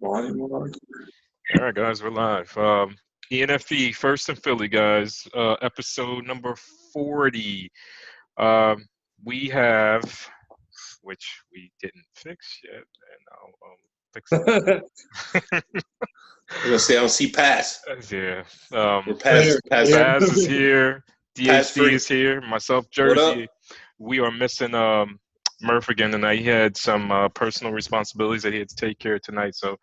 All right, guys, we're live. ENFE, First and Philly, guys. Episode number 40. Um, we have, which we didn't fix yet, and I'll fix right. that. I'm gonna say I don't see Pass. Yeah. We're Pass. Baz is here. Pass DHD free. is here. Myself, What up? Jersey. We are missing Murph again tonight. He had some personal responsibilities that he had to take care of tonight, so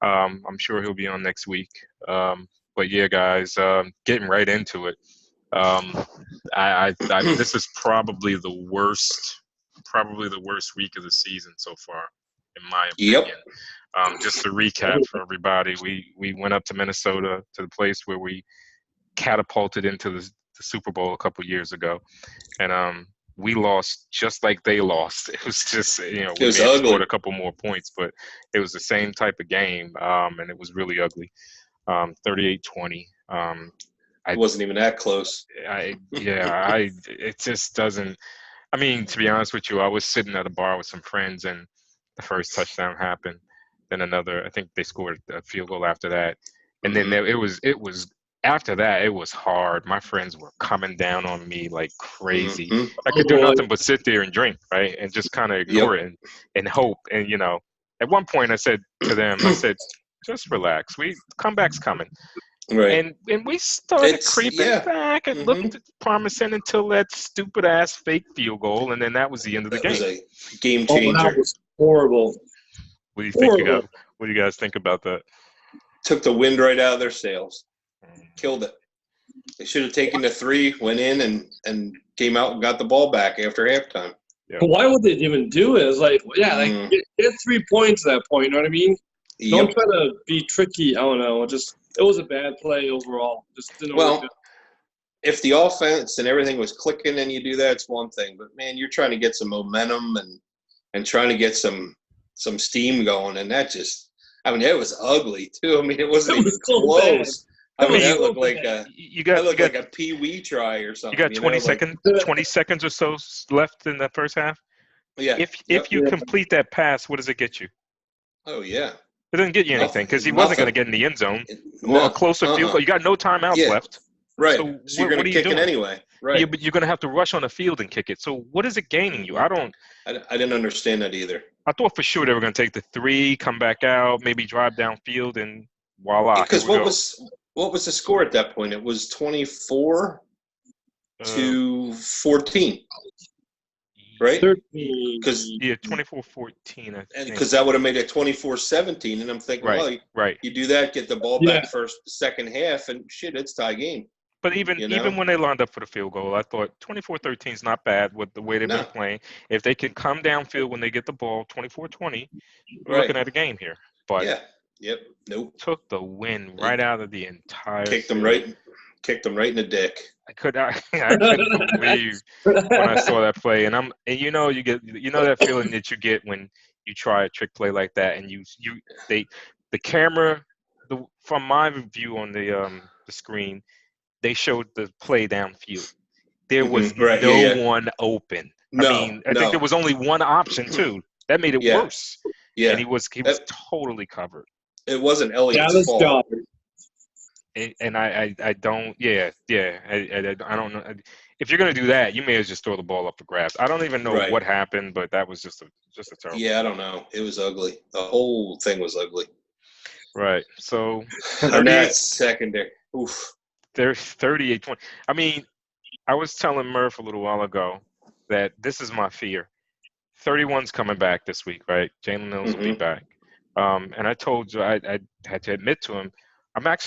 I'm sure he'll be on next week. But yeah, guys, getting right into it. This is probably the worst week of the season so far, in my opinion. Yep. Just to recap for everybody, we went up to Minnesota, to the place where we catapulted into the Super Bowl a couple years ago, and we lost just like they lost. It was just, we may have scored a couple more points, but it was the same type of game, and it was really ugly. 38-20. It wasn't even that close. It just doesn't. I mean, to be honest with you, I was sitting at a bar with some friends, and the first touchdown happened. Then another. I think they scored a field goal after that, and then it was. After that, it was hard. My friends were coming down on me like crazy. I could do nothing but sit there and drink, right, and just kind of ignore it and hope. And at one point, I said to them, I said, "Just relax. Comeback's coming." Right. And we started creeping back and looked promising until that stupid ass fake field goal, and then that was the end of the game. That was a game changer. That was horrible. What do you think? What do you guys think about that? Took the wind right out of their sails. Killed it. They should have taken the 3, went in, and came out and got the ball back after halftime. Yeah. But why would they even do it? It's like, get 3 points at that point. You know what I mean? Don't try to be tricky. I don't know. It was a bad play overall. Just didn't work out. If the offense and everything was clicking and you do that, it's one thing. But man, you're trying to get some momentum and trying to get some steam going, and that just. I mean, it was ugly too. I mean, it wasn't even close. I mean, that looked like a like a pee-wee try or something. You got 20 seconds or so left in the first half. Yeah. If you complete that pass, what does it get you? Oh yeah. It doesn't get you anything because he wasn't going to get in the end zone. Well, a closer field goal. You got no timeouts left. Right. So you're going to kick it anyway. Right. Yeah, but you're going to have to rush on the field and kick it. So what is it gaining you? I didn't understand that either. I thought for sure they were going to take the 3, come back out, maybe drive downfield, and voila. Because what was the score at that point? It was 24 to 14. Right? 13. 24-14. Because that would have made it 24-17, and I'm thinking, right. You do that, get the ball back second half, and shit, it's tie game. But even when they lined up for the field goal, I thought 24-13 is not bad with the way they've been playing. If they can come downfield when they get the ball, 24-20, we're looking at a game here. But nope. Took the wind right out of the entire. Kicked them right in the dick. I couldn't believe when I saw that play, and you get that feeling that you get when you try a trick play like that, and the camera, from my view on the screen, they showed the play downfield. There was no one open. I think there was only one option too. That made it worse. Yeah, and he was totally covered. It wasn't Elliott's fault. And I don't. I don't know. If you're gonna do that, you may as well just throw the ball up for grabs. I don't even know what happened, but that was just a terrible. Yeah, I don't know. It was ugly. The whole thing was ugly. Right. So. And that's secondary. Oof. They're 38-20. I mean, I was telling Murph a little while ago that this is my fear. 31's coming back this week, right? Jalen Mills will be back. And I told you I had to admit to him, I'm not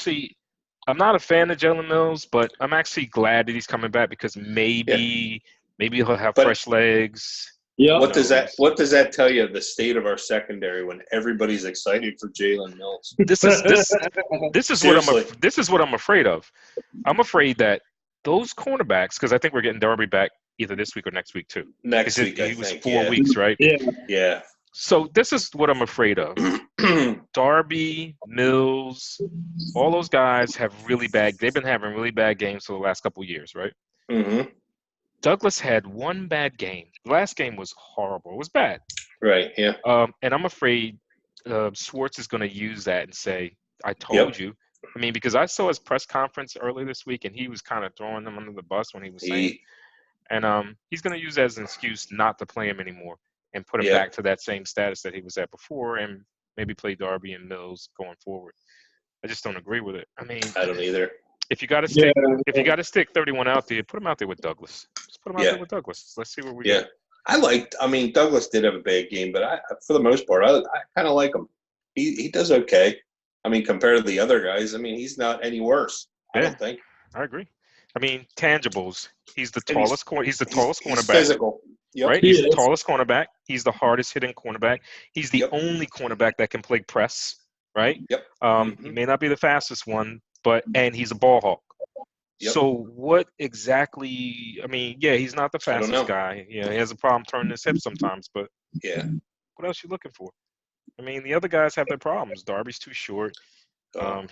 a fan of Jalen Mills, but I'm actually glad that he's coming back because maybe he'll have fresh legs. Yeah. What does that tell you of the state of our secondary when everybody's excited for Jalen Mills? This is what I'm afraid of. I'm afraid that those cornerbacks, because I think we're getting Darby back either this week or next week too. Next week, he was 4 weeks, right? Yeah. So this is what I'm afraid of. Darby, Mills, all those guys have they've been having really bad games for the last couple of years, right? Mm-hmm. Douglas had one bad game. The last game was horrible. It was bad. Right, yeah. And I'm afraid Schwartz is going to use that and say, "I told you." I mean, because I saw his press conference earlier this week, and he was kind of throwing them under the bus when he was saying, and he's going to use that as an excuse not to play him anymore and put him back to that same status that he was at before, and maybe play Darby and Mills going forward. I just don't agree with it. I mean, I don't either. If you got to stick, if you got to stick 31 out there, put him out there with Douglas. Just put him out there with Douglas. Let's see where we get. I mean, Douglas did have a bad game, but for the most part, I kind of like him. He does okay. I mean, compared to the other guys, I mean, he's not any worse. I don't think. I agree. I mean, tangibles. He's the tallest corner. He's the tallest cornerback. He's physical. Right? He's the tallest cornerback. He's the hardest hitting cornerback. He's the only cornerback that can play press. Right? Yep. He may not be the fastest one, and he's a ball hawk. Yep. So what exactly? I mean, he's not the fastest guy. Yeah, he has a problem turning his hips sometimes, but what else you looking for? I mean, the other guys have their problems. Darby's too short.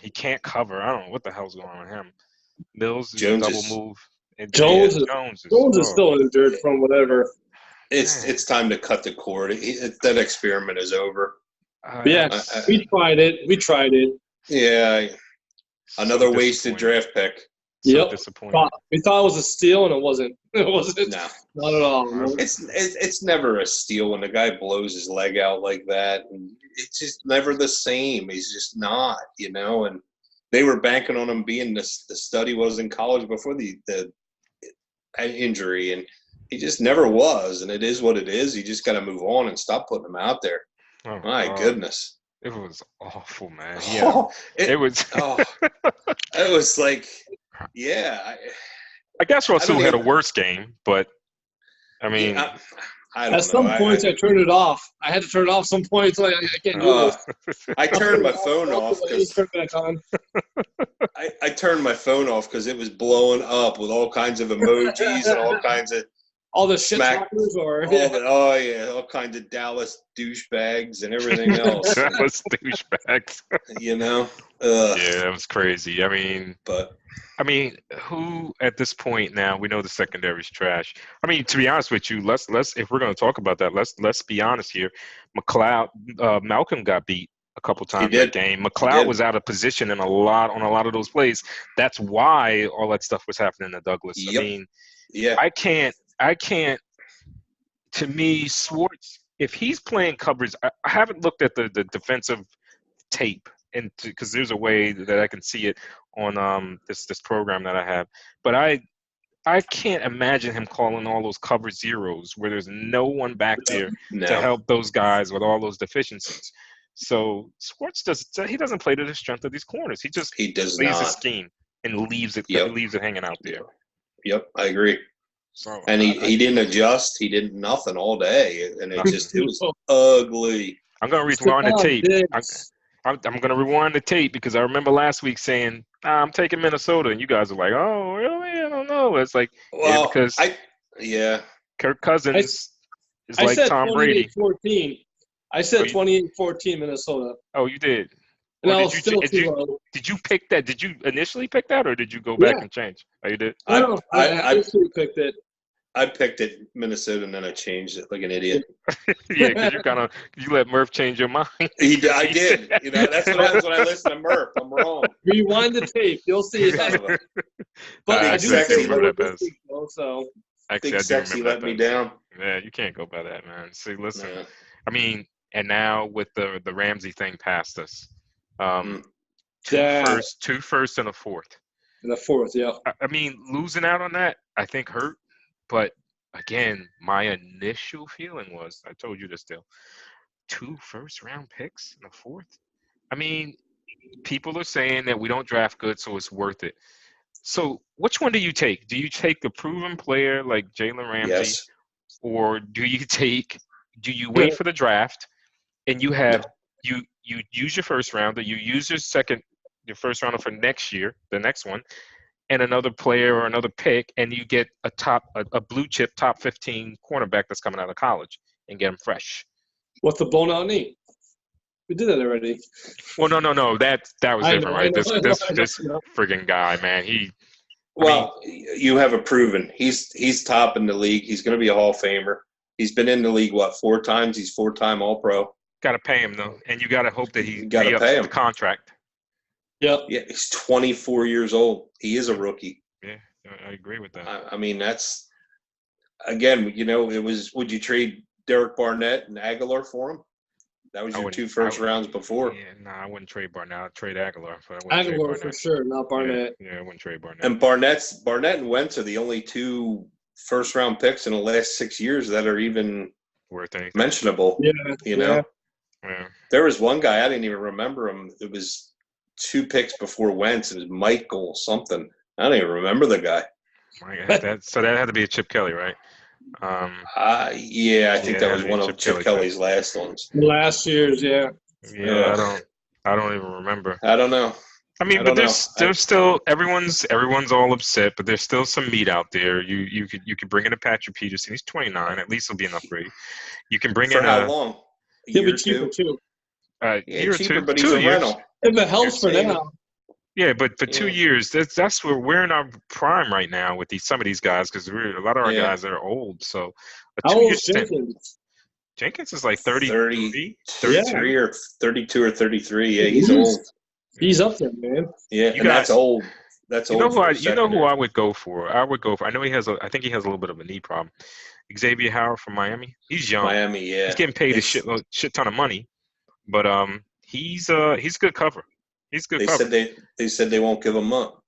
He can't cover. I don't know what the hell's going on with him. Mills is a double move. And Jones is still injured from whatever. It's time to cut the cord. That experiment is over. We tried it. Yeah. Another wasted draft pick. So disappointing. We thought it was a steal, and it wasn't. It wasn't. No. Not at all. It's never a steal when the guy blows his leg out like that. And it's just never the same. He's just not, And they were banking on him being the stud he was in college before the injury, and he just never was. And it is what it is. You just got to move on and stop putting him out there. Oh, my goodness. It was awful, man. It was. It was like, I guess Russell had a worse game, but I mean, I don't know. At some points, I turned it off. I had to turn it off some points. Like, I can't do this. I turned my phone off because turn back on. I turned my phone off because it was blowing up with all kinds of emojis and all kinds of all the shit talkers, or all kinds of Dallas douchebags and everything else. Dallas douchebags. It was crazy. I mean, who at this point now, we know the secondary's trash. I mean, to be honest with you, let's if we're going to talk about that, let's be honest here. Malcolm got beat a couple times that game. McLeod was out of position on a lot of those plays. That's why all that stuff was happening to Douglas. Yep. I mean, I can't. To me, Schwartz, if he's playing coverage, I haven't looked at the defensive tape, and because there's a way that I can see it on this program that I have, but I can't imagine him calling all those cover zeros where there's no one back there to help those guys with all those deficiencies. So Schwartz doesn't play to the strength of these corners. He plays a scheme and leaves it hanging out there. Yep, I agree. So, and he didn't adjust. He did nothing all day, and it was ugly. I'm gonna rewind the tape. I'm gonna rewind the tape because I remember last week saying I'm taking Minnesota, and you guys are like, "Oh, really? I don't know." It's like, because Kirk Cousins is like Tom Brady. 14. I said 28-14 Minnesota. Oh, you did. And did you pick that? Did you initially pick that, or did you go back and change? Oh, you did. I initially picked it. I picked it Minnesota, and then I changed it like an idiot. Yeah, because you let Murph change your mind. I did. That's what happens when I listen to Murph. I'm wrong. Rewind the tape. You'll see it. But I do remember that week, so. Big Sexy let me down. Yeah, you can't go by that, man. See, listen. Yeah. I mean, and now with the Ramsey thing past us. Two firsts and a fourth. And a fourth, yeah. I mean, losing out on that, I think hurt. But again, my initial feeling was, I told you this still, 2 first-round picks and a fourth. I mean, people are saying that we don't draft good, so it's worth it. So which one do you take? Do you take the proven player like Jalen Ramsey? Yes. Or do you wait for the draft and you have you use your first rounder, you use your first rounder for next year, the next one, and another player or another pick, and you get a blue chip top 15 cornerback that's coming out of college and get them fresh. What's the bone out knee? We did that already. Well, no. That was different, right? This friggin' guy, man. You have a proven. He's top in the league. He's going to be a Hall of Famer. He's been in the league 4 times. He's 4-time All-Pro. Got to pay him though, and you got to hope that he got to pay him the contract. Yep. Yeah, he's 24 years old. He is a rookie. Yeah, I agree with that. I mean, that's again, it was. Would you trade Derek Barnett and Aguilar for him? That was your 2 first rounds before. Yeah, no, I wouldn't trade Barnett. I'd trade Aguilar. Aguilar for sure, not Barnett. Yeah, I wouldn't trade Barnett. And Barnett and Wentz are the only 2 first-round picks in the last 6 years that are even worth anything mentionable. Yeah, Yeah. There was one guy I didn't even remember him. It was 2 picks before Wentz. It was Michael something. I don't even remember the guy. So that had to be a Chip Kelly, right? Yeah, I think that was one of Chip Kelly's last ones. Last year's, yeah. Yeah, I don't even remember. I don't know. I mean, but there's still everyone's all upset, but there's still some meat out there. You could bring in a Patrick Peterson. He's 29. At least he'll be an upgrade. You can bring for in how long? He'll be cheaper too. Year or two, but he's a rental. If it helps for now. Yeah, but for 2 years, that's where we're in our prime right now with some of these guys because a lot of our guys are old. So how old is Jenkins? Jenkins is like 33 or 32 or 33. Yeah, he's old. He's up there, man. Yeah, that's old. That's old. You know who I would go for? I know I think he has a little bit of a knee problem. Xavier Howard from Miami. He's young. Miami, yeah. He's getting paid a shit ton of money, but he's good cover. He's good cover. They said they won't give him up.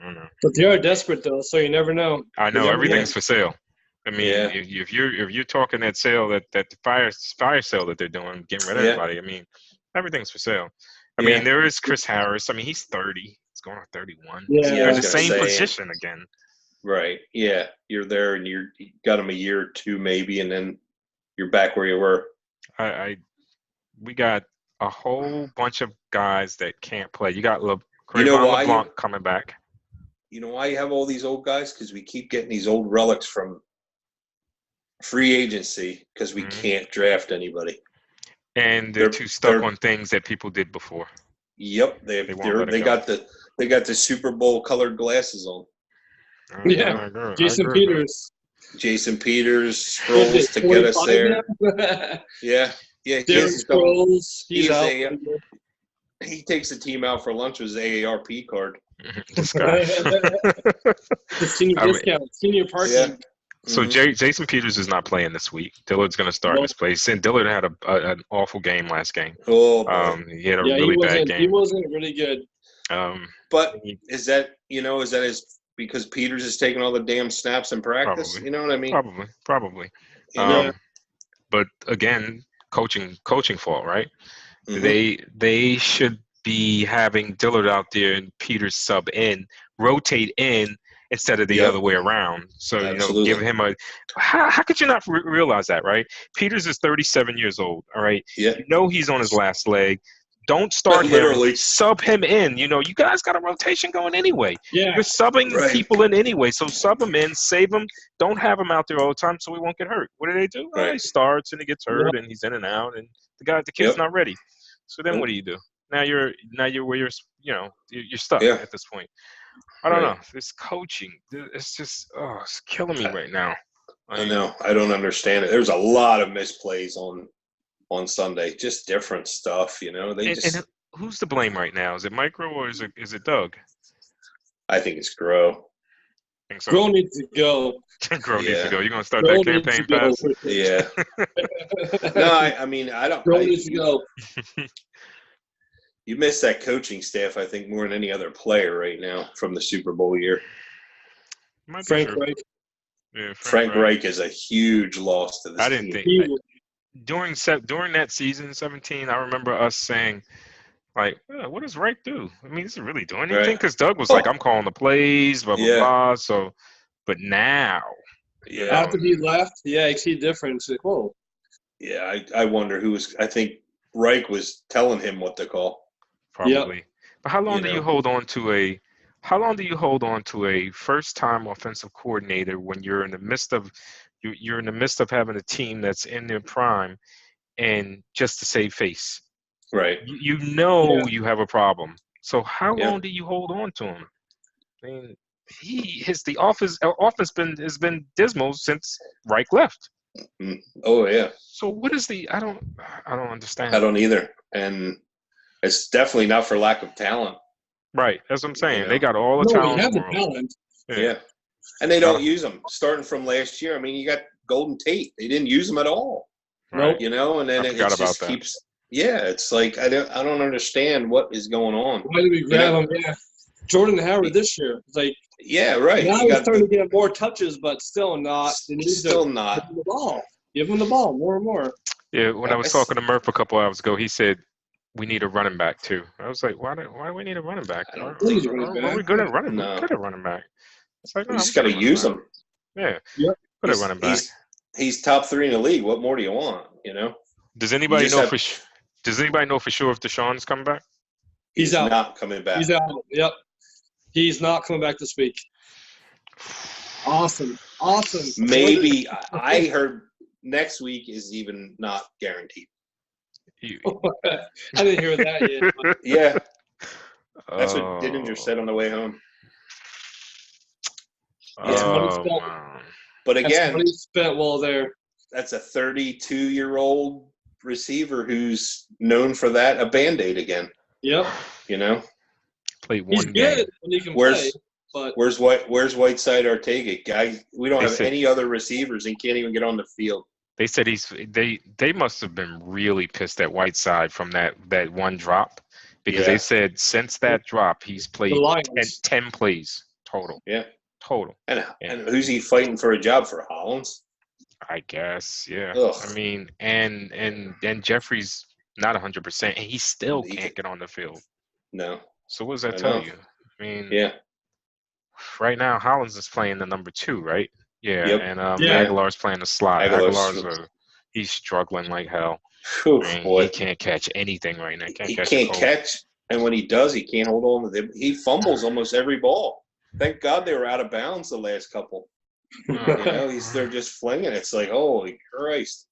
No. But they are desperate though, so you never know. I know everything's for sale. I mean, if you're talking that sale that fire sale that they're doing, getting rid of everybody. I mean, everything's for sale. I mean, there is Chris Harris. I mean, he's 30. He's going on 31. Yeah, they're in the same position again. Right. Yeah, you're there, and you got him a year or 2 maybe, and then you're back where you were. We got a whole bunch of guys that can't play. You got LeBlanc coming back. You know why you have all these old guys? Because we keep getting these old relics from free agency because we can't draft anybody. And they're too stuck on things that people did before. Yep, they got the Super Bowl colored glasses on. Jason Peters, Sproles to get us there. Yeah. Sproles, he's out. He takes the team out for lunch with his AARP card. This guy. The senior discount, senior parking. Yeah. So Jason Peters is not playing this week. Dillard's going to start in his place. And Dillard had an awful game last game. Oh, he had a really bad game. He wasn't really good. But is that because Peters is taking all the damn snaps in practice? Probably. You know what I mean? Probably. Yeah. But again, coaching fault, right? Mm-hmm. They should be having Dillard out there and Peters sub in, rotate in instead of the other way around. So give him how could you not realize that, right? Peters is 37 years old. All right. Yeah. He's on his last leg. Don't start him. Sub him in. You guys got a rotation going anyway. Yeah. You're subbing people in anyway. So sub him in, save him. Don't have him out there all the time so he won't get hurt. What do they do? Right. He starts and he gets hurt and he's in and out and the kid's not ready. So then what do you do? Now you're where you're stuck at this point. I don't know. This coaching, it's just it's killing me right now. I know. I don't understand it. There's a lot of misplays on Sunday. Just different stuff, And who's to blame right now? Is it Micro or is it Doug? I think it's Grow. Think so? Grow needs to go. Grow needs to go. You're gonna start that campaign fast? Yeah. No, I mean I don't. Grow needs to go. You miss that coaching staff, I think, more than any other player right now from the Super Bowl year. Frank Reich. Yeah, Frank Reich is a huge loss to this team. I didn't think during that season 17. I remember us saying, like, what does Reich do? I mean, is he really doing anything? Because Doug was like, I'm calling the plays, blah blah blah. So, but now, after he left, you see the difference. Like, whoa. Yeah, I wonder who was. I think Reich was telling him what to call. Probably. Yep. But how long do you hold on to a first-time offensive coordinator when you're in the midst of having a team that's in their prime and just to save face? Right. You have a problem. So how long do you hold on to him? I mean, the offense has been dismal since Reich left. Oh yeah. So what is I don't understand. I don't either, and it's definitely not for lack of talent. Right, that's what I'm saying. You They know? got all the No, talent he in has the the world. talent. Yeah. And they don't use them. Starting from last year, I mean, you got Golden Tate. They didn't use him at all. Right. You know, and then it just keeps. Yeah, it's like I don't understand what is going on. Why did we grab him? Yeah, Jordan Howard this year. It's like right. Now he's starting to get more touches, but still not. Still not. Give him the ball. Give him the ball more and more. Yeah, when I was talking to Murph a couple hours ago, he said we need a running back too. I was like, why do we need a running back? I don't think we're good at running. We're good at running back. It's like, you just got to use him. Yeah. Yep. Good at running back. He's top 3 in the league. What more do you want? You know. Does anybody know for sure if Deshaun's coming back? He's out. Not coming back. He's out. Yep. He's not coming back this week. Awesome. Maybe I heard next week is even not guaranteed. I didn't hear that yet. But. Yeah. That's what Dininger said on the way home. But again, money spent while there. That's a 32-year-old receiver who's known for that, a Band-Aid again. Yep. You know? Played one He's game. good when he can play. But where's Whiteside Ortega? Guy, we don't have any other receivers and can't even get on the field. They said they must have been really pissed at Whiteside from that one drop because they said since that drop he's played 10 plays total. Yeah. Total. And who's he fighting for a job for? Hollins? I guess, yeah. Ugh. I mean, and Jeffrey's not 100%, and he still can't get on the field. No. So what does that tell you? I mean, yeah. Right now, Hollins is playing the number 2, right? Yeah, yep. And Aguilar's playing the slot. He's struggling like hell. He can't catch anything right now. He can't catch, and when he does, he can't hold on to them. He fumbles almost every ball. Thank God they were out of bounds the last couple. You know, they're just flinging. It's like, holy Christ.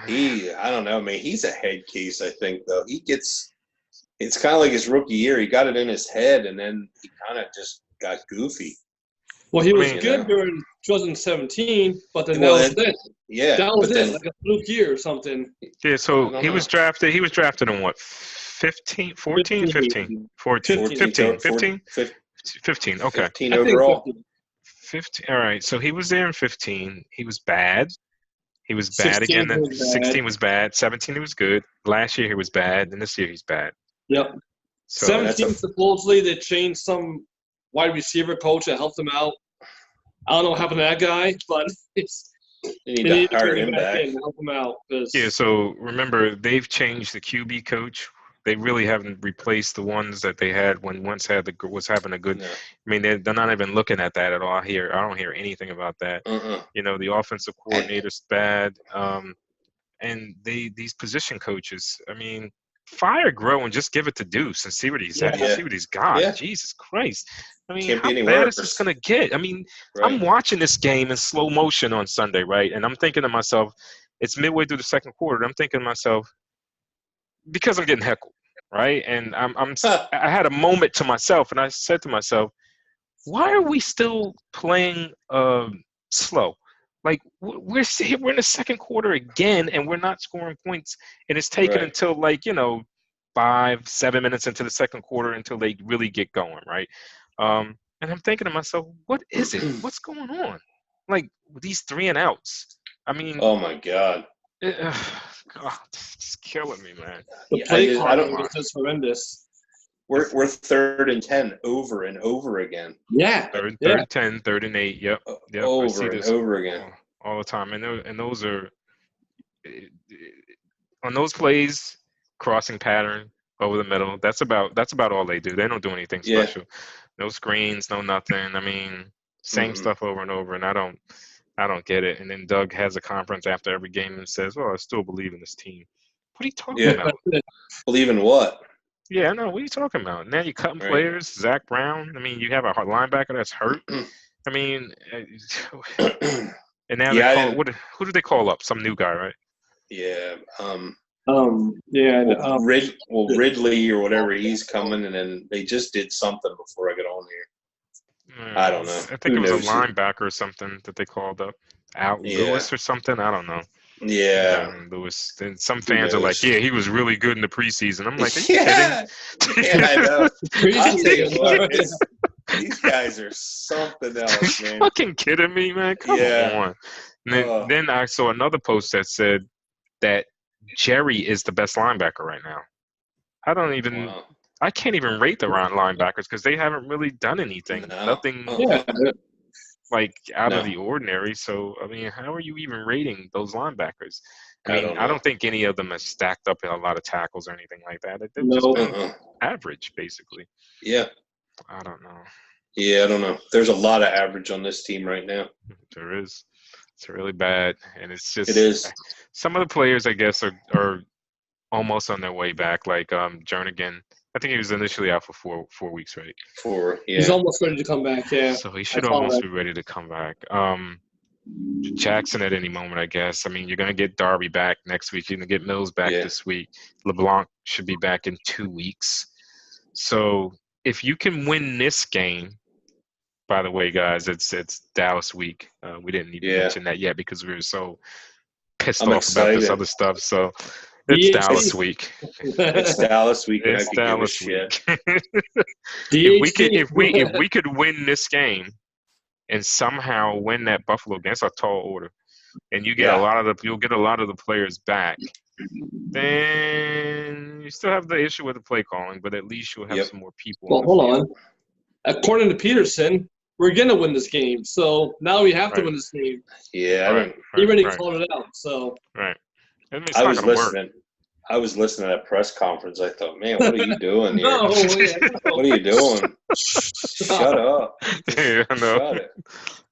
I don't know, man. He's a head case, I think, though. It's kind of like his rookie year. He got it in his head, and then he kind of just got goofy. Well, he was good during 2017, but then that was it. Yeah. That was it, like a fluke year or something. Yeah, so he was drafted in what, 15, 14, 15? 14, 15? 15, okay. 15 overall. 15. All right, so he was there in 15. He was bad. He was bad again. 16 was bad. 17 he was good. Last year he was bad, and this year he's bad. Yep. So 17 supposedly they changed some wide receiver coach that helped him out. I don't know what happened to that guy, but they need to hire him back and help him out. Yeah, so remember they've changed the QB coach. They really haven't replaced the ones that they had when was having a good. No. I mean, they're not even looking at that at all. I don't hear anything about that. You know, the offensive coordinator's bad, and these position coaches. I mean, fire Grow and just give it to Deuce and see what he's at. See what he's got. Yeah. Jesus Christ! I mean, how bad is this gonna get? I mean, I'm watching this game in slow motion on Sunday, right? And I'm thinking to myself, it's midway through the second quarter. I'm thinking to myself, because I'm getting heckled, right? And I had a moment to myself, and I said to myself, why are we still playing slow? Like we're in the second quarter again, and we're not scoring points, and it's taken until 5-7 minutes into the second quarter until they really get going, right? And I'm thinking to myself, what is it? What's going on? Like these 3 and outs. I mean, oh my God. God, it's killing me, man. The play calling is just horrendous. We're 3rd and 10 over and over again. Yeah. Third and 10, 3rd and 8. Yep. Over and over again. All the time. And those are on those plays, crossing pattern over the middle. That's about all they do. They don't do anything special. No screens, no nothing. I mean, same stuff over and over, and I don't get it. And then Doug has a conference after every game and says, "Well, I still believe in this team." What are you talking about? Believe in what? Yeah, I know. What are you talking about? Now you're cutting players. Zach Brown. I mean, you have a linebacker that's hurt. I mean, and now who did they call up? Some new guy, right? Yeah. Ridley or whatever. He's coming, and then they just did something before I got on here. I don't know. I think it was a linebacker or something that they called up. Al Lewis or something. I don't know. Yeah. Lewis. And some fans are like, yeah, he was really good in the preseason. I'm like, are you kidding? Yeah, I know. I'll tell you what, these guys are something else, man. Fucking kidding me, man? Come on. And then I saw another post that said that Jerry is the best linebacker right now. I can't even rate the linebackers because they haven't really done anything. Nothing like out of the ordinary. So, I mean, how are you even rating those linebackers? I don't think any of them have stacked up in a lot of tackles or anything like that. They've just been average, basically. Yeah. I don't know. Yeah, I don't know. There's a lot of average on this team right now. There is. It's really bad. And it's just – it is. Some of the players, I guess, are almost on their way back. Like Jernigan, I think he was initially out for 4 weeks, right? 4, yeah. He's almost ready to come back, yeah. So he should almost be ready to come back. Jackson at any moment, I guess. I mean, you're going to get Darby back next week. You're going to get Mills back this week. LeBlanc should be back in 2 weeks. So if you can win this game, by the way, guys, it's Dallas week. We didn't even mention that yet because we were so pissed off about this other stuff. So it's Dallas week. It's Dallas week. It's Dallas week. If we could win this game and somehow win that Buffalo game, that's a tall order, and you get you'll get a lot of the players back. Then you still have the issue with the play calling, but at least you'll have some more people. Well, hold on. According to Peterson, we're gonna win this game, so now we have to win this game. Yeah, he already called it out. So I was listening. I was listening to that press conference. I thought, man, what are you doing here? What are you doing? Shut up. Yeah, I know. Shut it.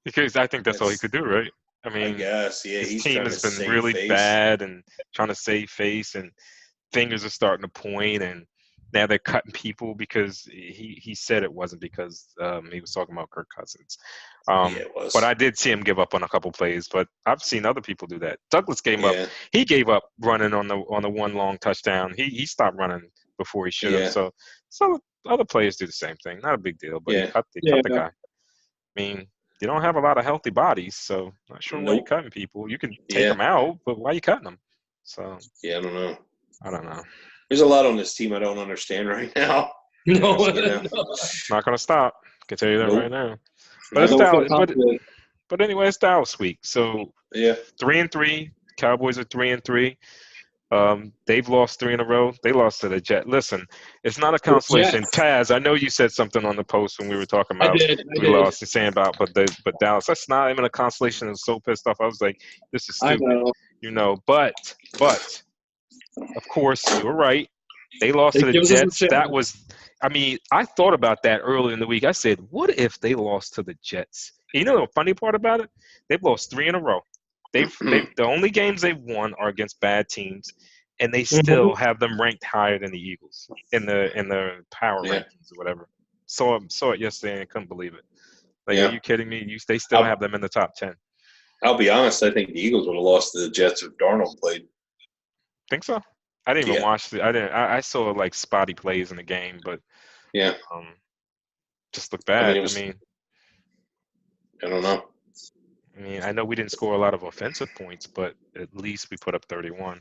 Because I think that's all he could do, right? I mean, I guess, his team has been really bad and trying to save face, and fingers are starting to point, and now they're cutting people because he said it wasn't because he was talking about Kirk Cousins. It was. But I did see him give up on a couple plays, but I've seen other people do that. Douglas gave up. He gave up running on the one long touchdown. He stopped running before he should have. So other players do the same thing. Not a big deal, but he cut the guy. I mean, you don't have a lot of healthy bodies, so not sure why you're cutting people. You can take them out, but why are you cutting them? So I don't know. I don't know. There's a lot on this team I don't understand right now. No. Not going to stop. I can tell you that right now. But it's Dallas. But anyway, it's Dallas week. So 3-3. Cowboys are 3-3. They've lost 3 in a row. They lost to the Jets. Listen, it's not a consolation. Taz, I know you said something on the post when we were talking about we lost. You're saying about but Dallas. That's not even a consolation. I'm so pissed off. I was like, this is stupid. But of course, you were right. They lost to the Jets. That was – I mean, I thought about that early in the week. I said, what if they lost to the Jets? You know the funny part about it? They've lost 3 in a row. The only games they've won are against bad teams, and they still have them ranked higher than the Eagles in the power rankings or whatever. Saw it yesterday and couldn't believe it. Like, are you kidding me? They still have them in the top 10. I'll be honest. I think the Eagles would have lost to the Jets if Darnold played. Think so? I didn't even watch it. I saw like spotty plays in the game, but just looked bad. I don't know. I mean, I know we didn't score a lot of offensive points, but at least we put up 31.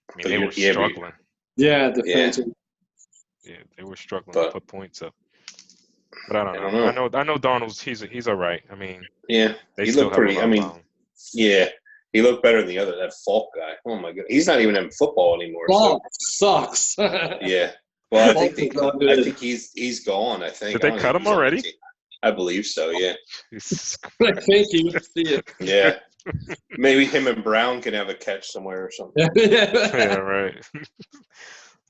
I mean, they were struggling. Defensive. Yeah, they were struggling to put points up. But I don't know. I know Darnold's he's all right. I mean, they he looked pretty. I mean, he looked better than that Falk guy. Oh my god, he's not even in football anymore. Falk sucks. Yeah. Well, I think he's gone. I think. Did they cut him already? I believe so. Yeah. Thank you. See it. Yeah. Maybe him and Brown can have a catch somewhere or something. Yeah, right.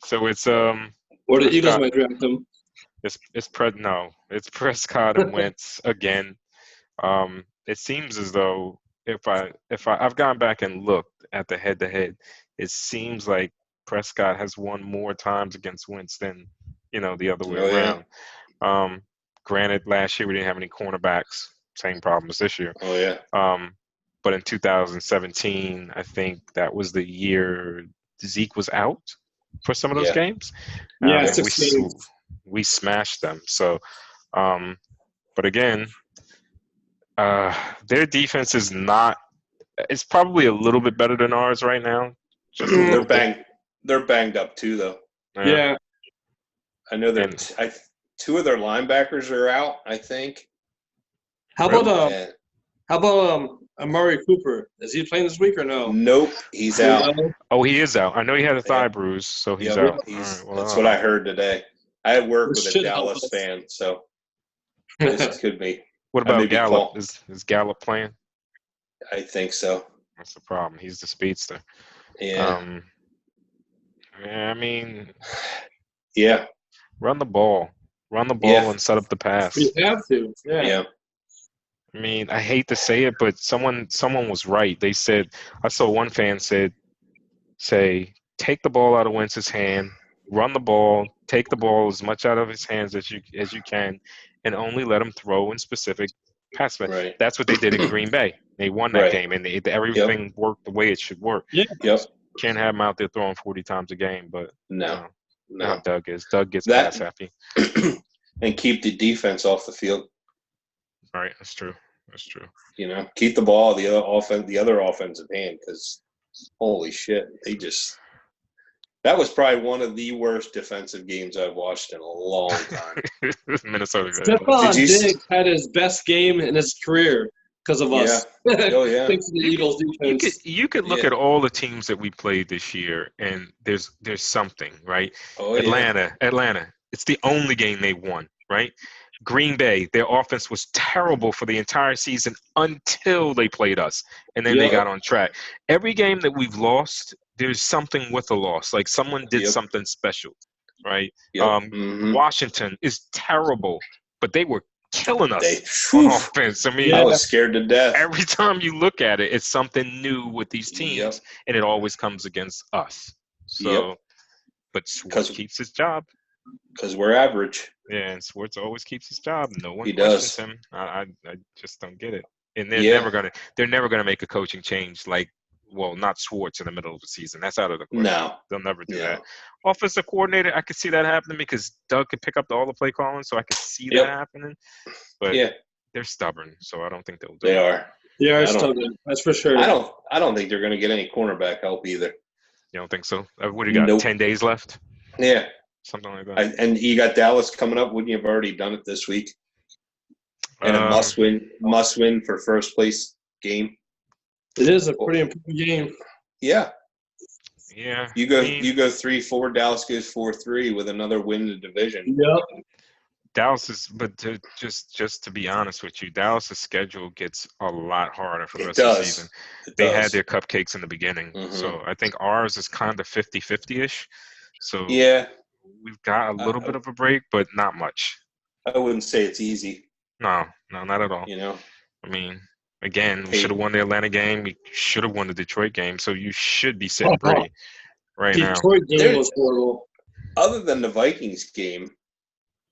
So it's or the Eagles might draft him. It's Prescott and Wentz again. It seems as though if I've gone back and looked at the head-to-head, it seems like Prescott has won more times against Wentz than the other way around. Granted, last year we didn't have any cornerbacks. Same problem as this year. Oh yeah. But in 2017, I think that was the year Zeke was out for some of those games. We smashed them. So, but again, their defense is not It's probably a little bit better than ours right now. Just a little bit. They're banged up too, though. Yeah. I know that two of their linebackers are out, I think. How about Amari Cooper? Is he playing this week or no? Nope, he's out. Oh, he is out. I know he had a thigh bruise, so he's out. That's what I heard today. I work with a Dallas fan, so this could be. What about Gallup? Is Gallup playing? I think so. That's the problem. He's the speedster. Yeah. I mean. Yeah. Run the ball and set up the pass. You have to. Yeah. I mean, I hate to say it, but someone was right. They said, I saw one fan say, take the ball out of Wentz's hand, run the ball, take the ball as much out of his hands as you can, and only let him throw in specific pass. Right. That's what they did in Green Bay. They won that game, and everything worked the way it should work. Yeah. Yep. Can't have him out there throwing 40 times a game, but no. Doug is. Doug gets pass happy. And keep the defense off the field. Right, that's true. Keep the ball the other offensive hand, because holy shit, that was probably one of the worst defensive games I've watched in a long time. Minnesota. Stephon Diggs had his best game in his career because of us. Oh yeah. Thanks to the Eagles defense. You could look at all the teams that we played this year, and there's something, right? Oh, Atlanta. It's the only game they won, right? Green Bay, their offense was terrible for the entire season until they played us, and then they got on track. Every game that we've lost, there's something with the loss. Like someone did something special, right? Washington is terrible, but they were killing us on offense. I mean, I was scared to death. Every time you look at it, it's something new with these teams, and it always comes against us. So, but Swartz keeps his job. Because we're average. Yeah, and Swartz always keeps his job. No one does. questions him. I just don't get it. And they're never gonna make a coaching change not Swartz in the middle of the season. That's out of the question. No. They'll never do that. Offensive coordinator, I could see that happening because Doug could pick up all the play calling, so I could see that happening. But they're stubborn, so I don't think they'll do it. They are. They are stubborn. That's for sure. I don't think they're gonna get any cornerback help either. You don't think so? What do you got? 10 days left? Yeah. Something like that. And you got Dallas coming up. Wouldn't you have already done it this week? And a must win for first place game. It is a pretty important game. Yeah. Yeah. You go 3-4. Dallas goes 4-3 with another win in the division. Yep. Dallas is, but just to be honest with you, Dallas's schedule gets a lot harder for the rest of the season. They had their cupcakes in the beginning, so I think ours is kind of 50-50-ish. So we've got a little bit of a break, but not much. I wouldn't say it's easy. No, not at all. I mean, again, we should have won the Atlanta game. We should have won the Detroit game. So you should be sitting pretty now. Detroit game was horrible. Other than the Vikings game,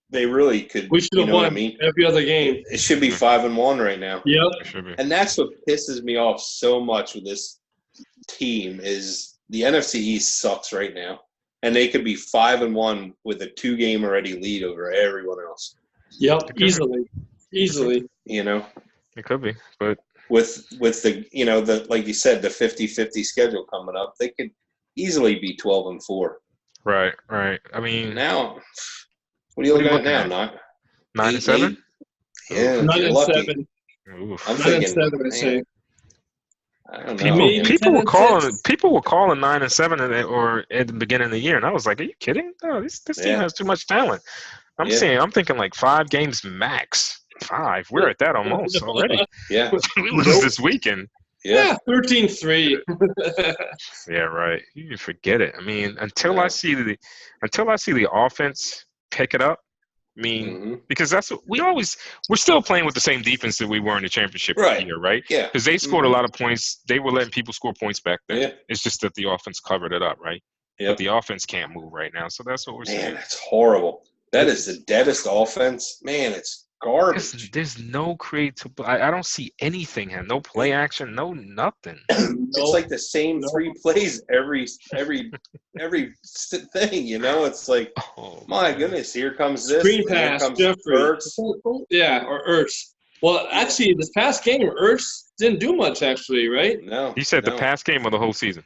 they really could. We should have won every other game. It should be 5-1 right now. Yep. And that's what pisses me off so much with this team is the NFC East sucks right now. And they could be 5-1 with a 2-game already lead over everyone else. Yep, easily. It could be, but with the like you said, the 50-50 schedule coming up, they could easily be 12-4. Right. I mean, now, what are you looking at now? 9-7. Yeah, 9-7. I'm thinking 9-7. I say. I don't know. People were calling 9-7 or at the beginning of the year, and I was like, "Are you kidding? No, this team has too much talent." I'm thinking like 5 games max. 5. We're at that almost already. Yeah, we lose this weekend. Yeah, 13-3. Yeah, right. You can forget it. I mean, until I see the offense pick it up. I mean, because that's what we're still playing with the same defense that we were in the championship year, right? Yeah. Because they scored a lot of points. They were letting people score points back then. Yeah. It's just that the offense covered it up, right? Yep. But the offense can't move right now, so that's what we're seeing. Man, that's horrible. That is the deadest offense. Man, it's garbage. There's no creative. I don't see anything. No play action. No nothing. It's like the same 3 plays every thing. It's like, my goodness, here comes this. Screen pass, comes Jeffrey. Ertz. Yeah, or Ertz. Well, actually, this past game, Ertz didn't do much, actually, right? No. You said the past game or the whole season?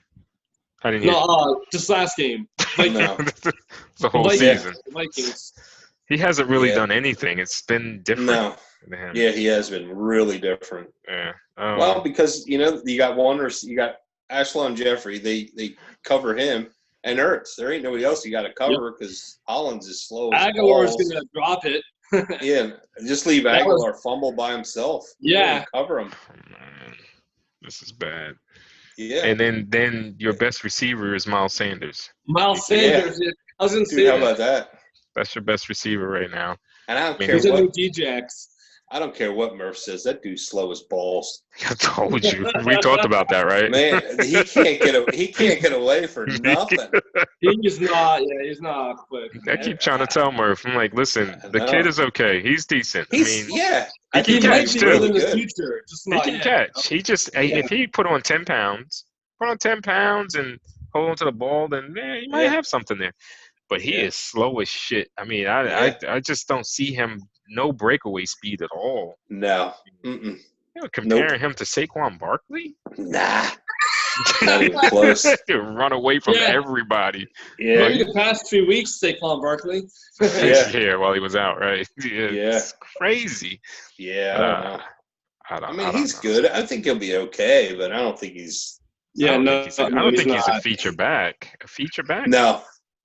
I didn't hear. No, just last game. No. The whole season. Vikings. He hasn't really done anything. It's been different. No. To him. Yeah, he has been really different. Yeah. Well, because you got you got Ashlon Jeffrey. They cover him and Ertz. There ain't nobody else you got to cover because Hollins is slow. Aguilar's gonna drop it. Yeah, just leave Aguilar fumble by himself. Yeah, cover him. Oh, man. This is bad. Yeah. And then your best receiver is Miles Sanders. Miles Sanders. Yeah. I was gonna say, how about that? That's your best receiver right now. And I don't care he's a what new D-Jax. I don't care what Murph says. That dude's slow as balls. I told you. We talked about that, right? Man, he can't get away for nothing. He's not quick. I keep trying to tell Murph. I'm like, listen, the kid is okay. He's decent. He can catch too. In the future, just he can catch. He just if he put on 10 pounds, and hold on to the ball, then he might have something there. But he is slow as shit. I mean, I just don't see him. No breakaway speed at all. No. Comparing him to Saquon Barkley? Nah. Not even close. Run away from everybody. Yeah. Maybe the past 2 weeks, Saquon Barkley. Yeah, while he was out, right? Yeah. It's crazy. Yeah, I don't know. He's good. I think he'll be okay, but I don't think he's I don't think he's a feature back. A feature back? No,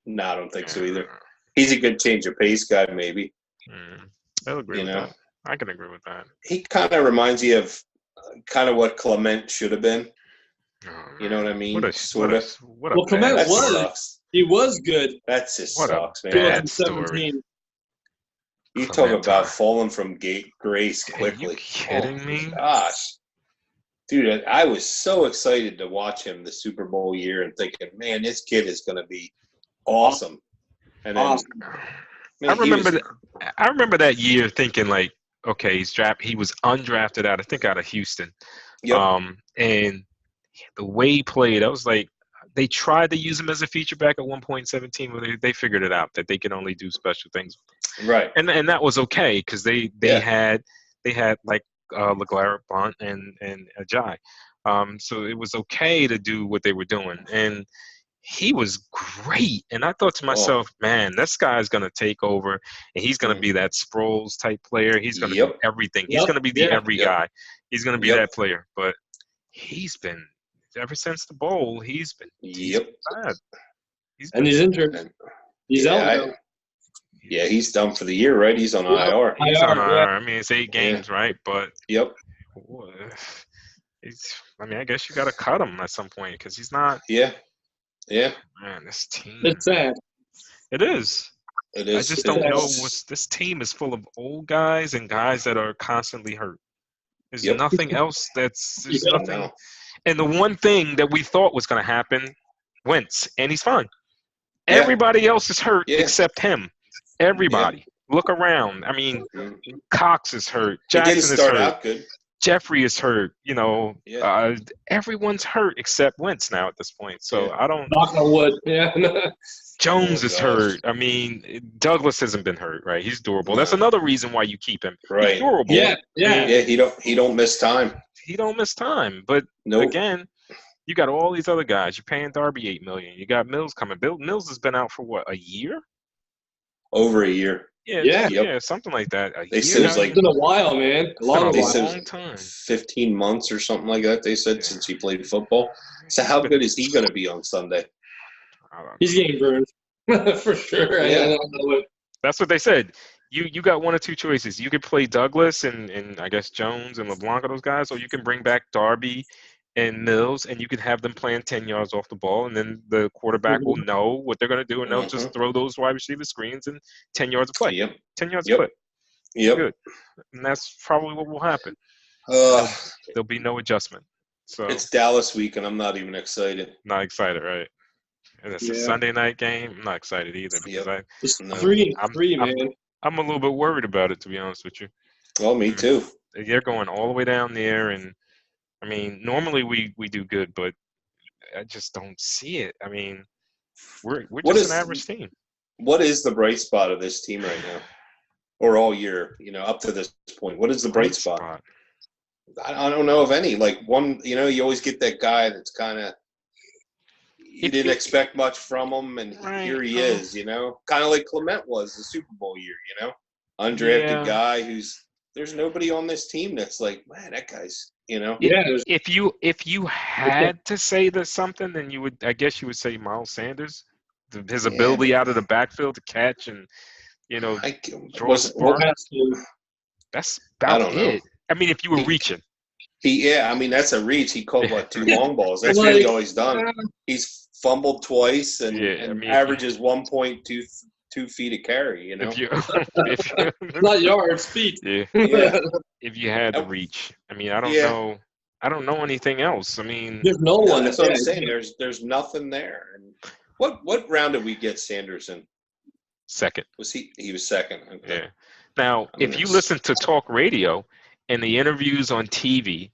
I don't think so either. He's a good change of pace guy, maybe. I'll agree with that. I can agree with that. He kind of reminds you of kind of what Clement should have been. You know what I mean? Clement he was good. That's just sucks, man. Bad story. You talk about falling from grace quickly. Are you kidding me? Gosh. Dude, I was so excited to watch him the Super Bowl year and thinking, man, this kid is going to be awesome. And then, I remember that year thinking like, okay, he was undrafted out of Houston. Yep. And the way he played, I was like, they tried to use him as a feature back at 1.17, but they figured it out that they can only do special things. Right. And that was okay because they had like LeGarrette Blount and Ajay. So it was okay to do what they were doing. And he was great. And I thought to myself, man, this guy's going to take over, and he's going to be that Sproles type player. He's going to do everything. He's going to be the every guy. He's going to be that player. But he's been, ever since the bowl, he's been bad. He's injured. He's out. Yeah, he's done for the year, right? He's on IR. He's on IR. I mean, it's 8 games, right? But I guess you got to cut him at some point because he's not. Yeah. Man, this team. It's sad. It is. I just don't know this team is full of old guys and guys that are constantly hurt. There's nothing else there's nothing. And the one thing that we thought was going to happen, Wentz, and he's fine. Everybody else is hurt except him. Everybody. Look around. I mean, Cox is hurt. Jackson is hurt. Out good. Jeffrey is hurt. Everyone's hurt except Wentz now at this point. So I don't. Knock on wood. Yeah. Jones is hurt. I mean, Douglas hasn't been hurt, right? He's durable. That's another reason why you keep him. Right. He's durable. Yeah. He don't miss time. He don't miss time. But again, you got all these other guys. You're paying Darby $8 million. You got Mills coming. Mills has been out for what, a year? Over a year. Yeah, something like that. They said it's been a while, man. A long time. 15 months or something like that. They said since he played football. So how good is he going to be on Sunday? He's getting burned for sure. Yeah. That's what they said. You got one or two choices. You could play Douglas and I guess Jones and LeBlanc or those guys, or you can bring back Darby and Mills, and you can have them playing 10 yards off the ball, and then the quarterback will know what they're going to do, and they'll just throw those wide receiver screens and 10 yards of play. 10 yards of play. Good. And that's probably what will happen. There'll be no adjustment. So it's Dallas week, and I'm not even excited. Not excited, right? And it's a Sunday night game. I'm not excited either because it's 3-3, man. I'm a little bit worried about it, to be honest with you. Well, me too. They're going all the way down there, and I mean, normally we do good, but I just don't see it. I mean, we're just an average team. What is the bright spot of this team right now? or all year, up to this point? What is the bright spot? I don't know of any. Like one, you always get that guy that's kind of you didn't expect much from him, and here he is. Kind of like Clement was the Super Bowl year. Undrafted guy there's nobody on this team that's like, man, that guy's. If you had to say that something, then I guess you would say Miles Sanders, his ability out of the backfield to catch and draw a spark. That's about it. I mean, if you were reaching. That's a reach. He caught 2 long balls. That's really all he's done. He's fumbled twice and averages 1.22 feet a carry. Not yards, feet. Yeah. If you had to reach, I mean, I don't know. I don't know anything else. I mean, there's no one. That's what I'm saying. There's nothing there. And what round did we get Sanders in? Second. Was he? He was second. Okay. Yeah. Now, if you listen to talk radio and the interviews on TV,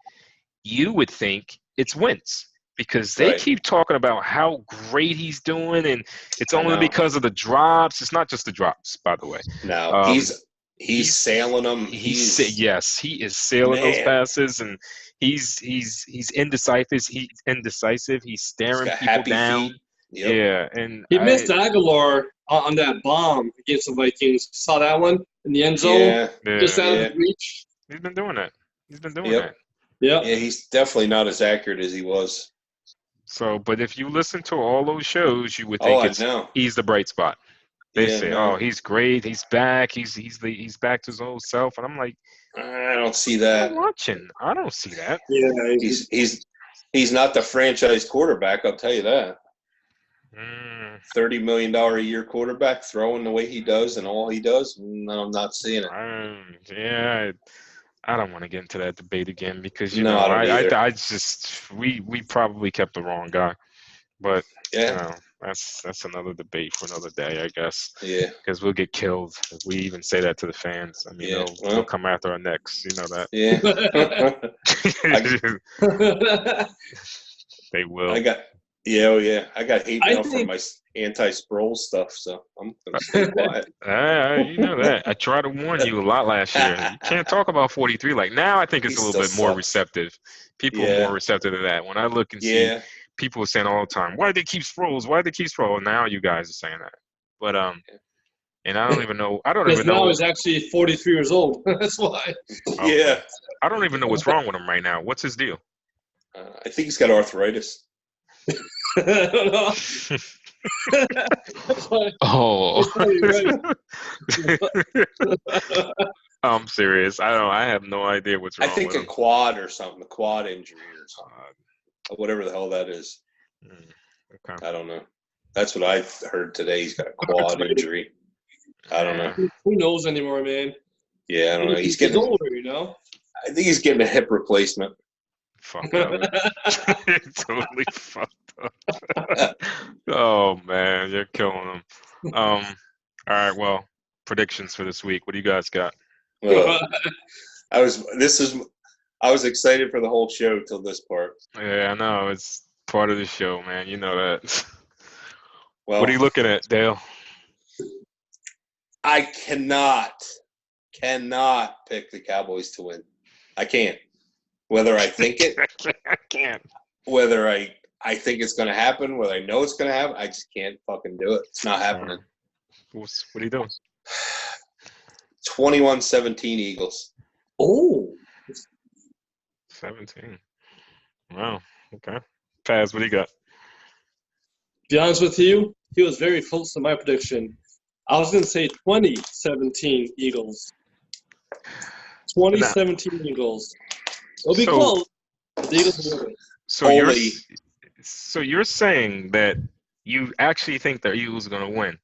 you would think it's Wentz because they keep talking about how great he's doing, and it's only because of the drops. It's not just the drops, by the way. No, he's sailing them. He is sailing those passes, and he's indecisive. He's staring people down. Feet. Yep. Yeah, and he missed Aguilar on that bomb against the Vikings. Saw that one in the end zone, just out of reach. He's been doing that. that. Yeah, he's definitely not as accurate as he was. So, but if you listen to all those shows, you would think he's the bright spot. They say, "Oh, he's great. He's back. He's back to his old self." And I'm like, I don't see that. I'm watching. I don't see that. Yeah, he's not the franchise quarterback. I'll tell you that. $30 million a year quarterback throwing the way he does and all he does. I'm not seeing it. I don't want to get into that debate again because I just we probably kept the wrong guy, but that's another debate for another day, I guess. Yeah, because we'll get killed if we even say that to the fans. I mean, they'll come after our necks. You know that. Yeah, they will. I got hate mail from my anti-Sproles stuff, so I'm going to stay quiet. You know that. I tried to warn you a lot last year. You can't talk about 43. Like, now I think it's a little bit more receptive. People are more receptive to that. When I look and see people saying all the time, why did they keep Sproles? Why did they keep Sproles? Now you guys are saying that. But, and I don't even know. Because now he's actually 43 years old. That's why. Okay. Yeah. I don't even know what's wrong with him right now. What's his deal? I think he's got arthritis. I don't know. I'm serious. I have no idea what's wrong. I think with a quad or something, a quad injury or something, whatever the hell that is. Okay. I don't know. That's what I heard today. He's got a quad injury. I don't know. Who knows anymore, man? Yeah, I don't know. He's getting older, I think he's getting a hip replacement. Fucked up. Totally fucked up. Oh man, you're killing him. All right, well, predictions for this week. What do you guys got? I was excited for the whole show till this part. Yeah, I know. It's part of the show, man. You know that. Well, what are you looking at, Dale? I cannot pick the Cowboys to win. I can't. Whether I think it, I can't. Whether I think it's going to happen, whether I know it's going to happen, I just can't fucking do it. It's not happening. What are you doing? 21-17 Eagles. Oh. 17. Wow. Okay. Paz, what do you got? To be honest with you, he was very close to my prediction. I was going to say 2017 Eagles. 2017 Eagles. It'll be close. The Eagles will win. So you're saying that you actually think the Eagles are going to win.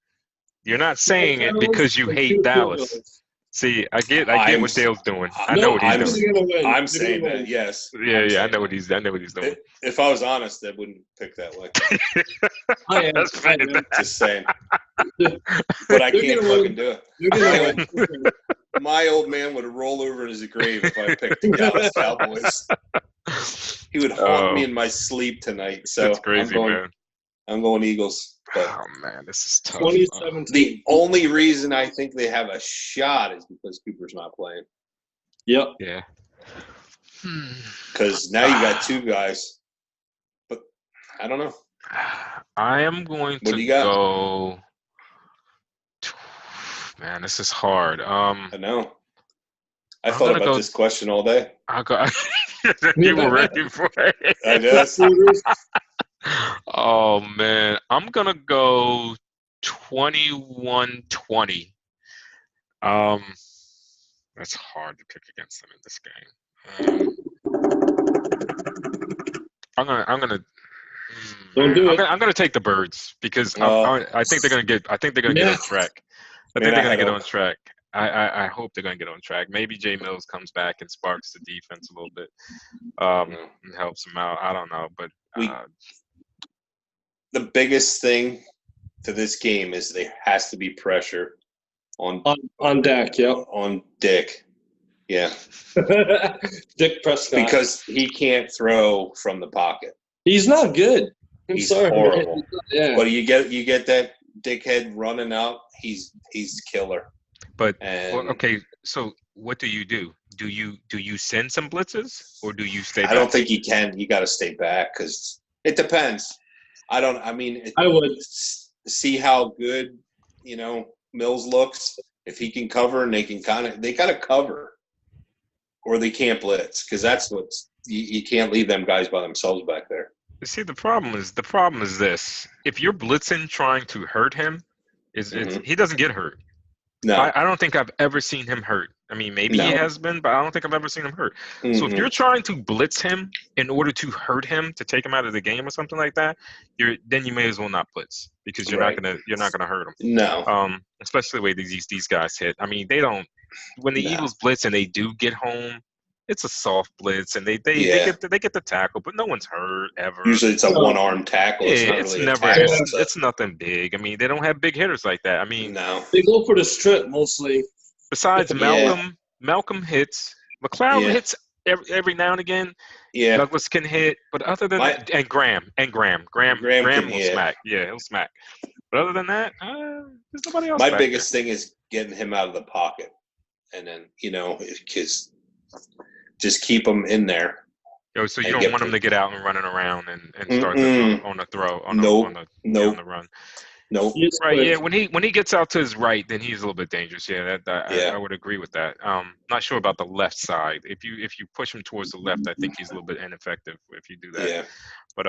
You're not saying it because you hate Dallas. See, I get what Dale's doing. I know what he's doing. I'm saying that, yes. Yeah, I know what he's doing. If I was honest, I wouldn't pick that way. I am. Just saying. But I can't fucking do it. My old man would roll over in his grave if I picked the Dallas Cowboys. He would haunt me in my sleep tonight. So that's crazy, man. I'm going Eagles. But Oh man, this is tough. 2017. The only reason I think they have a shot is because Cooper's not playing. Yep. Yeah. Because now you got two guys. But I don't know. I am going What do to you got? go. Man, this is hard. I know. I I'm thought gonna about go- this question all day. I'll go. You were ready for it. I guess. Oh man, I'm gonna go 21-20. That's hard to pick against them in this game. I'm gonna. Don't do it. I'm gonna take the Birds because I think they're gonna get. I think they're gonna get on track. I think they're gonna get on track. I hope they're gonna get on track. Maybe Jay Mills comes back and sparks the defense a little bit, and helps them out. I don't know, but the biggest thing to this game is there has to be pressure on Dak. Yep. On Dick. Yeah. Dick Prescott. Because he can't throw from the pocket. He's not good. He's sorry, horrible. Yeah. But you get that dickhead running out. He's killer. But okay, so what do? Do you send some blitzes or do you stay back? I don't think you can. You got to stay back because it depends. I would see how good Mills looks. If he can cover and they got to cover, or they can't blitz because that's what's you can't leave them guys by themselves back there. See, the problem is this: if you're blitzing trying to hurt him, he doesn't get hurt. No, I don't think I've ever seen him hurt. I mean, maybe he has been, but I don't think I've ever seen him hurt. So if you're trying to blitz him in order to hurt him, to take him out of the game or something like that, then you may as well not blitz because you're not gonna hurt him. No. Especially the way these guys hit. I mean, they don't. When the Eagles blitz and they do get home, it's a soft blitz and they get the tackle, but no one's hurt ever. Usually it's a one-arm tackle. It's tackle. It's nothing big. I mean, they don't have big hitters like that. I mean, no. They go for the strip mostly. Besides Malcolm hits. McLeod hits every now and again. Yeah. Douglas can hit, but other than that, and Graham will smack. Yeah, he'll smack. But other than that, there's nobody else. My biggest thing is getting him out of the pocket, and then because just keep him in there. So you don't want him to get out and running around and start on the throw on the run. Nope. Right. Yeah. When he gets out to his right, then he's a little bit dangerous. Yeah. I would agree with that. Not sure about the left side. If you push him towards the left, I think he's a little bit ineffective if you do that. Yeah. But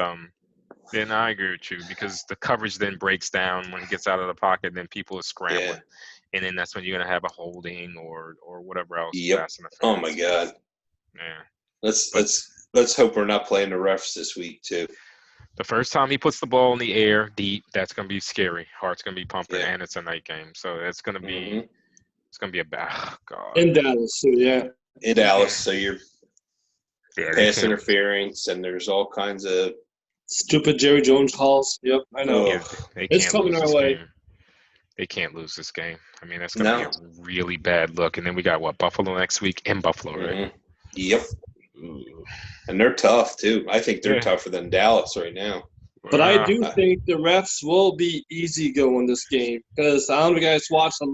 then I agree with you because the coverage then breaks down when he gets out of the pocket. Then people are scrambling, and then that's when you're gonna have a holding or whatever else. Yep. Oh my God. Yeah. Let's hope we're not playing the refs this week too. The first time he puts the ball in the air deep, that's going to be scary. Heart's going to be pumping, and it's a night game, so it's going to be it's going to be a bad. Oh, God. In Dallas, In Dallas, so you're pass interference, and there's all kinds of stupid Jerry Jones calls. Yep, I know. It's coming our way. Game. They can't lose this game. I mean, that's going to be a really bad look. And then we got Buffalo next week in Buffalo, right? Yep. And they're tough too. I think they're tougher than Dallas right now. But I do think the refs will be easy going this game because I don't know if you guys watch the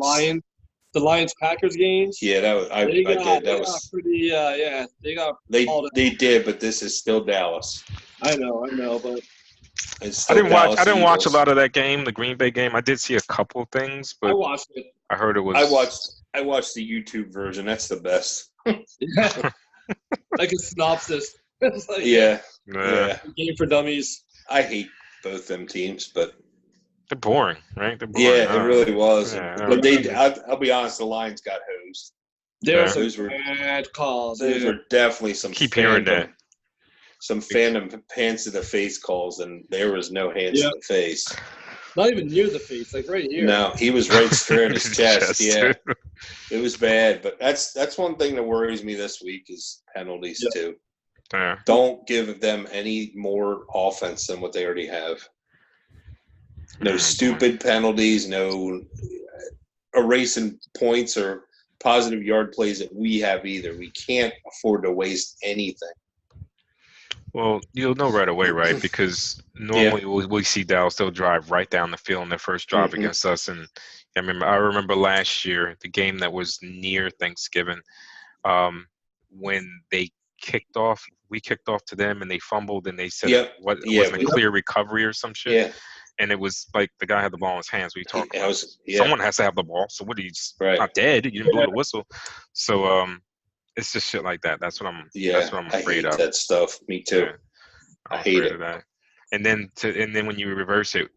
Lions-Packers games. Yeah, I did. That was pretty. They did, but this is still Dallas. I know, but I didn't watch a lot of that game, the Green Bay game. I did see a couple of things, but I watched it. I heard it was. I watched the YouTube version. That's the best. Like a synopsis. It's like, yeah. Game for dummies. I hate both them teams, but they're boring, right? They're boring. Yeah, it really was. But I'll be honest, the Lions got hosed. There were some bad calls. Those were definitely some. Keep hearing that. Some phantom hands to the face calls, and there was no hands to the face. Not even near the face, like right here. No, he was right straight in his chest. Yeah, it was bad. But that's one thing that worries me this week is penalties too. Yeah. Don't give them any more offense than what they already have. No stupid penalties. No erasing points or positive yard plays that we have either. We can't afford to waste anything. Well, you'll know right away, right? Because normally we see Dallas, they'll drive right down the field in their first drive against us. And I remember last year, the game that was near Thanksgiving, when we kicked off to them and they fumbled and they said it wasn't a clear recovery or some shit. Yeah. And it was like the guy had the ball in his hands. What are you talking about? Yeah. Someone has to have the ball. So what are you just not dead? You didn't blow the whistle. So it's just shit like that. That's what I'm afraid I hate of. that stuff. Me too. Yeah. I hate it. Of that. And then when you reverse it,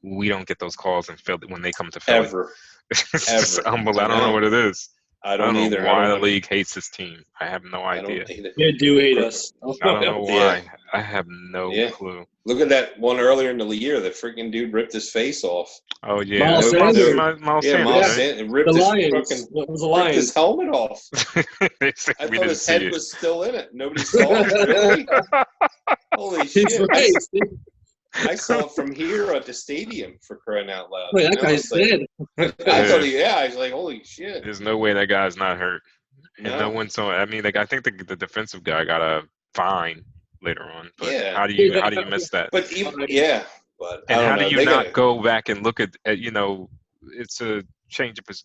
we don't get those calls in Philly when they come to Philly. Ever. It's just unbelievable. I don't know what it is. I don't either. Know why the league hates this team. I have no idea. They do hate us. I don't know why. I have no clue. Look at that one earlier in the year. The freaking dude ripped his face off. Oh yeah, Miles Sanders. Miles Sanders. Ripped the his Lions. ripped his helmet off. I thought his head was still in it. Nobody saw it. Really? Holy shit! Right. I saw it from here at the stadium, for crying out loud. Wait, that guy's dead. I thought I was like, holy shit. There's no way that guy's not hurt. No. And no one saw it. I mean, I think the defensive guy got a fine later on. But how do you miss that? But how do you not go back and look at it's a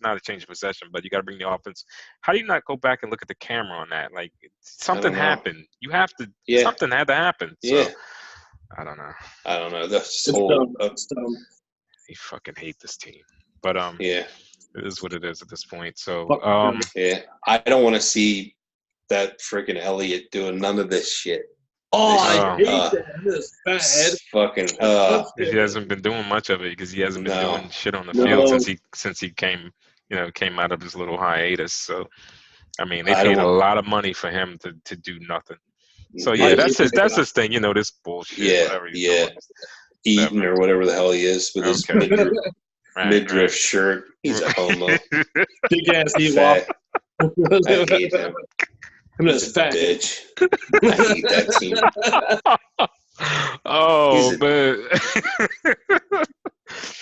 not a change of possession, but you got to bring the offense. How do you not go back and look at the camera on that? Like something happened. You have to. Something had to happen. So, I don't know. That's dumb. I fucking hate this team. But it is what it is at this point. So I don't want to see that freaking Elliott doing none of this shit. Oh, I hate that. This bad. Fucking. He hasn't been doing much of it because he hasn't been doing shit on the field since he came out of his little hiatus. So, I mean, they paid a lot of money for him to do nothing. So that's his thing. This bullshit. Eating or whatever the hell he is with his midriff shirt. He's a homo. Big ass Ewok. I hate him. He's a bitch. I hate that team. Oh man.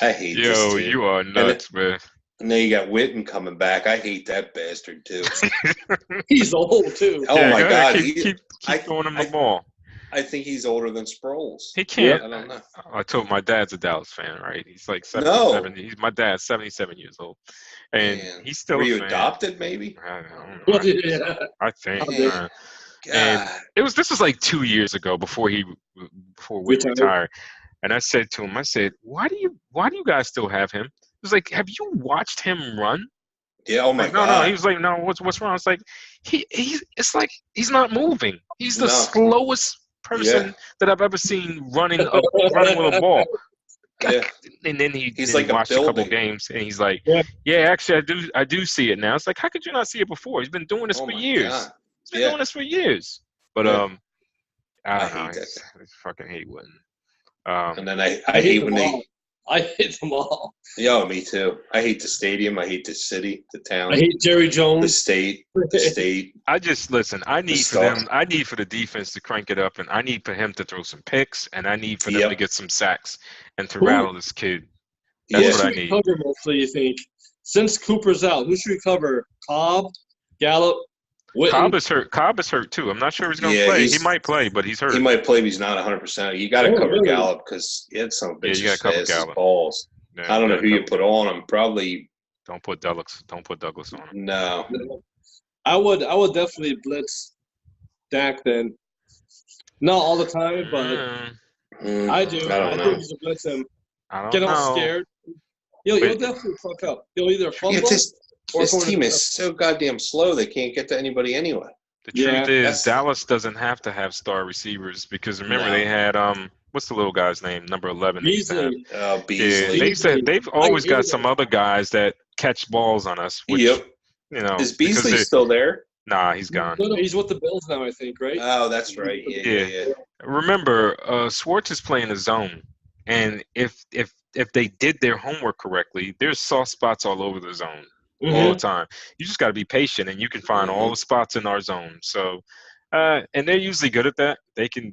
I hate this team. You are nuts, man. And then you got Witten coming back. I hate that bastard too. He's old too. Oh my god! Keep throwing him the ball. I think he's older than Sproles. He can't. I don't know. I told my dad's a Dallas fan, right? He's like 77. My dad's 77 years old, and he's still. Were a you fan. adopted? Maybe. I don't know. I think. And this was like 2 years ago before we retired. And I said to him, why do you guys still have him? He was like, have you watched him run? Yeah, oh my God. No. He was like, no, what's wrong? It's like it's like he's not moving. He's the slowest person that I've ever seen running with a ball. Yeah. And then he's like watched a couple games and he's like, actually I do see it now. It's like, how could you not see it before? He's been doing this for years. God. He's been doing this for years. But I don't know. I fucking hate Witten. And then I hate when they. I hate them all. Yeah, me too. I hate the stadium. I hate the city, the town. I hate Jerry Jones. The state. I just listen. I need for the defense to crank it up, and I need for him to throw some picks, and I need for them to get some sacks and to rattle this kid. That's what I need. Cover mostly, you think? Since Cooper's out, who should we cover? Cobb, Gallup, Witten? Cobb is hurt too. I'm not sure he's going to play. He might play, but he's hurt. He might play, but he's not 100%. You got to cover Gallup because he had some bitches. You got to cover Gallup. Balls. Yeah, I don't know who you put on him. Probably. Don't put Douglas on him. No. I would definitely blitz Dak then. Not all the time, but I do. I think you should blitz him. Get all scared. He'll definitely fuck up. He'll either fumble. This team is so goddamn slow. They can't get to anybody anyway. The truth is, Dallas doesn't have to have star receivers because remember they had what's the little guy's name? Number 11. Beasley. Beasley. Yeah, they've always got some other guys that catch balls on us. Which, is Beasley still there? Nah, he's gone. No, he's with the Bills now, I think, right? Oh, that's right. Yeah. Remember, Schwartz is playing a zone, and if they did their homework correctly, there's soft spots all over the zone. All the time. You just got to be patient, and you can find all the spots in our zone. So, and they're usually good at that. They can.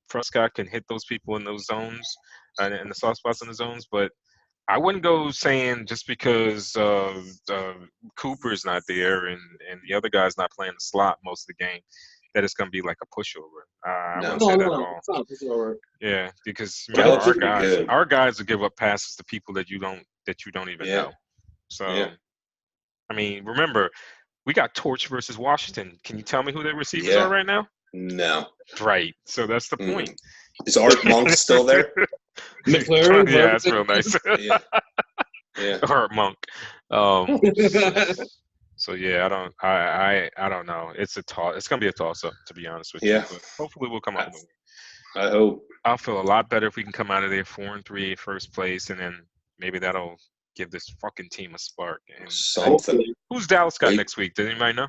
Prescott can hit those people in those zones, and the soft spots in the zones. But I wouldn't go saying just because Cooper's not there and the other guy's not playing the slot most of the game, that it's going to be like a pushover. I No. wouldn't say that at No, all. it's not a pushover. Yeah, because Dallas remember, should be good. our guys will give up passes to people that you don't even Yeah. know. So, Yeah. I mean, remember, we got Torch versus Washington. Can you tell me who their receivers Yeah. are right now? No. Right. So that's the point. Is Art Monk still there? McLaren? Yeah, that's real nice. Yeah. Yeah. Art Monk. So yeah, I don't know. It's gonna be a toss up, to be honest with you. But hopefully we'll come up with a win. I hope. I'll feel a lot better if we can come out of there 4-3 first place, and then maybe that'll give this fucking team a spark. And Something. who's Dallas got next week? Does anybody know?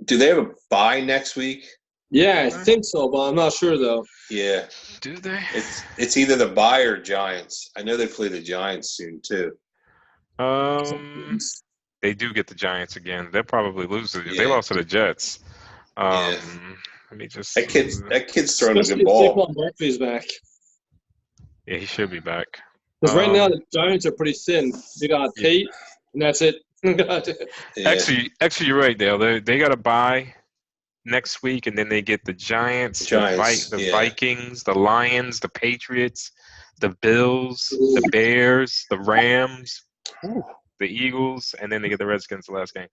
Do they have a bye next week? Yeah, I think so, but I'm not sure though. Yeah. Do they? It's either the bye or Giants. I know they play the Giants soon too. They do get the Giants again. They'll probably lose it. Yeah. They lost to the Jets. Yeah. Let me just. That kid's throwing a good ball. Barkley's back. Yeah, he should be back. Because right now the Giants are pretty thin. They got Tate, and that's it. Yeah. Actually, you're right, Dale. They got a bye next week, and then they get the Giants, the Vikings, the Lions, the Patriots, the Bills, the Bears, the Rams, the Eagles, and then they get the Redskins the last game.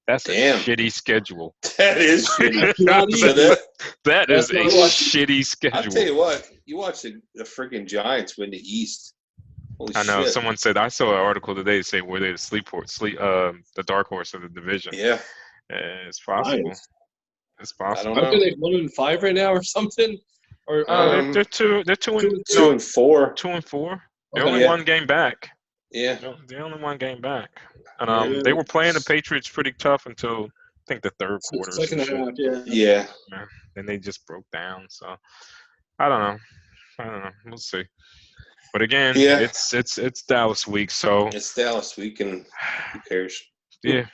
That's a shitty schedule. That is shitty. that is a shitty schedule. I'll tell you what. You watch the freaking Giants win the East. Holy I know. shit. Someone said, I saw an article today saying were they the dark horse of the division. Yeah. It's possible. Nice. It's possible. Aren't they like 1-5 right now or something? Or they're 2-4. 2-4. They're only one game back. Yeah. They're only one game back. And they were playing the Patriots pretty tough until I think the third quarter. Second half, yeah. Then they just broke down. So I don't know. We'll see. But again, it's Dallas week, so it's Dallas week, and who cares? Yeah.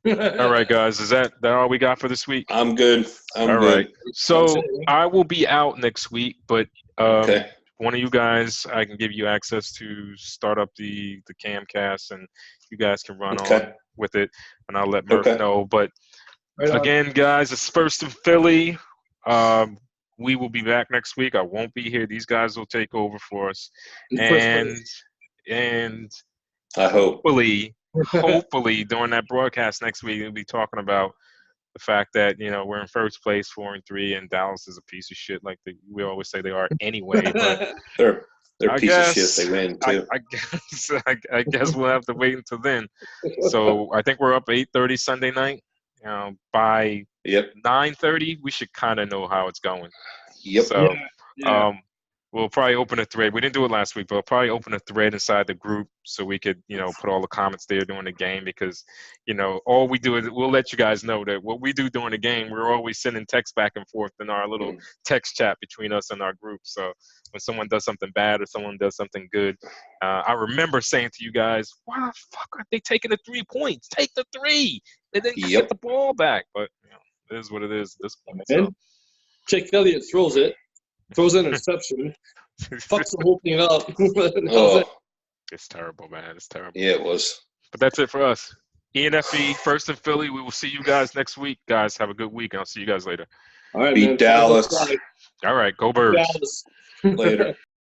All right, guys. Is that all we got for this week? I'm good. All right. So I will be out next week, but one of you guys, I can give you access to start up the Camcast, and you guys can run on with it, and I'll let Murph know. But again, guys, it's First in Philly. We will be back next week. I won't be here. These guys will take over for us, and I hope. Hopefully, during that broadcast next week, we'll be talking about the fact that we're in first place, 4-3, and Dallas is a piece of shit, like we always say they are anyway. But they're a piece of shit. They win too. I guess we'll have to wait until then. So I think we're up 8:30 Sunday night. By 9:30, we should kind of know how it's going. Yep. So, we'll probably open a thread. We didn't do it last week, but we'll probably open a thread inside the group so we could, put all the comments there during the game because, all we do is we'll let you guys know that what we do during the game, we're always sending text back and forth in our little text chat between us and our group. So when someone does something bad or someone does something good, I remember saying to you guys, why the fuck are they taking the 3 points? Take the 3. They didn't get the ball back. But it is what it is at this point. So. Jake Elliott throws an interception, fucks the whole thing up. It's terrible, man. It's terrible. Yeah, it was. But that's it for us. ENFE, First in Philly. We will see you guys next week. Guys, have a good week, and I'll see you guys later. All right, Beat man. Dallas. All right, go Birds. Dallas. Later.